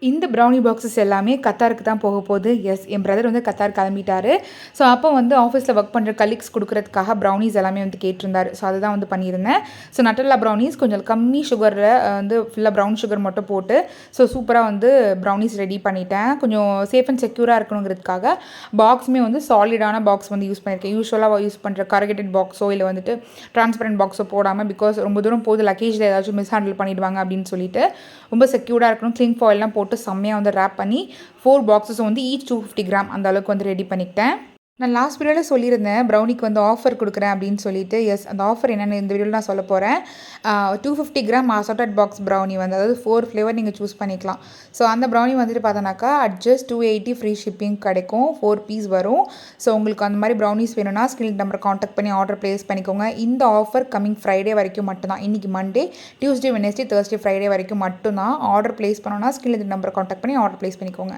இந்த brownie boxes எல்லாமே கத்தாருக்கு தான் போக போகுது. எஸ், என் பிரதர் வந்து கத்தார் கிளம்பிட்டாரு. ஸோ அப்போ வந்து ஆஃபீஸில் ஒர்க் பண்ணுற கலீக்ஸ் கொடுக்குறதுக்காக ப்ரௌனீஸ் எல்லாமே வந்து கேட்டிருந்தாரு. ஸோ அதுதான் வந்து பண்ணியிருந்தேன். ஸோ நட்டல்லா ப்ரௌனீஸ் கொஞ்சம் கம்மி சுகரில் வந்து ஃபுல்லாக ப்ரௌன் சுகர் மட்டும் போட்டு ஸோ சூப்பராக வந்து ப்ரௌனீஸ் ரெடி பண்ணிட்டேன். கொஞ்சம் சேஃப் அண்ட் செக்யூராக இருக்கணுங்கிறதுக்காக பாக்ஸுமே வந்து சாலிடான பாக்ஸ் வந்து யூஸ் பண்ணியிருக்கேன். யூஸ்வலாக யூஸ் பண்ணுற கரகேட்டட் பாக்ஸோ இல்லை வந்துட்டு டிரான்ஸ்பரண்ட் பாக்ஸோ போடாமல், பிகாஸ் ரொம்ப தூரம் போது லக்கேஜில் ஏதாச்சும் மிஸ் ஹேண்டில் பண்ணிடுவாங்க அப்படின்னு சொல்லிட்டு ரொம்ப செக்யூர்டாக இருக்கணும். கிளிங் ஃபாயில்லாம் போட்டு செம்மையாக வந்து ரேப் பண்ணி 4 பாக்ஸஸும் வந்து ஈச் 250 கிராம் அந்த அளவுக்கு வந்து ரெடி பண்ணிக்கிட்டேன். நான் லாஸ்ட் வீடியோவில் சொல்லியிருந்தேன் ப்ரௌனிக்கு வந்து ஆஃபர் கொடுக்குறேன் அப்படின்னு சொல்லிட்டு. எஸ், அந்த ஆஃபர் என்னென்னு இந்த வீடியோவில் நான் சொல்ல போகிறேன். 250 கிராம் அசார்ட்டட் பாக்ஸ் ப்ரௌனி வந்து, அதாவது 4 ஃப்ளேவர் நீங்கள் சூஸ் பண்ணிக்கலாம். ஸோ அந்த ப்ரௌனி வந்துட்டு பார்த்தோன்னாக்கா அட்ஜஸ்ட் 280 ஃப்ரீ ஷிப்பிங் கிடைக்கும். 4 பீஸ் வரும். ஸோ உங்களுக்கு அந்த மாதிரி ப்ரௌனிஸ் வேணும்னா ஸ்க்ரீன் நம்பர் காண்டாக்ட் பண்ணி ஆர்டர் ப்ளேஸ் பண்ணிக்கோங்க. இந்த ஆஃபர் கமிங் ஃப்ரைடே வரைக்கும் மட்டும்தான். இன்றைக்கி Monday, Tuesday, Wednesday, Thursday, Friday வரைக்கும் மட்டும்தான். ஆர்டர் ப்ளேஸ் பண்ணோன்னா ஸ்க்ரீன் நம்பர் காண்டாக்ட் பண்ணி ஆர்டர் ப்ளேஸ் பண்ணிக்கோங்க.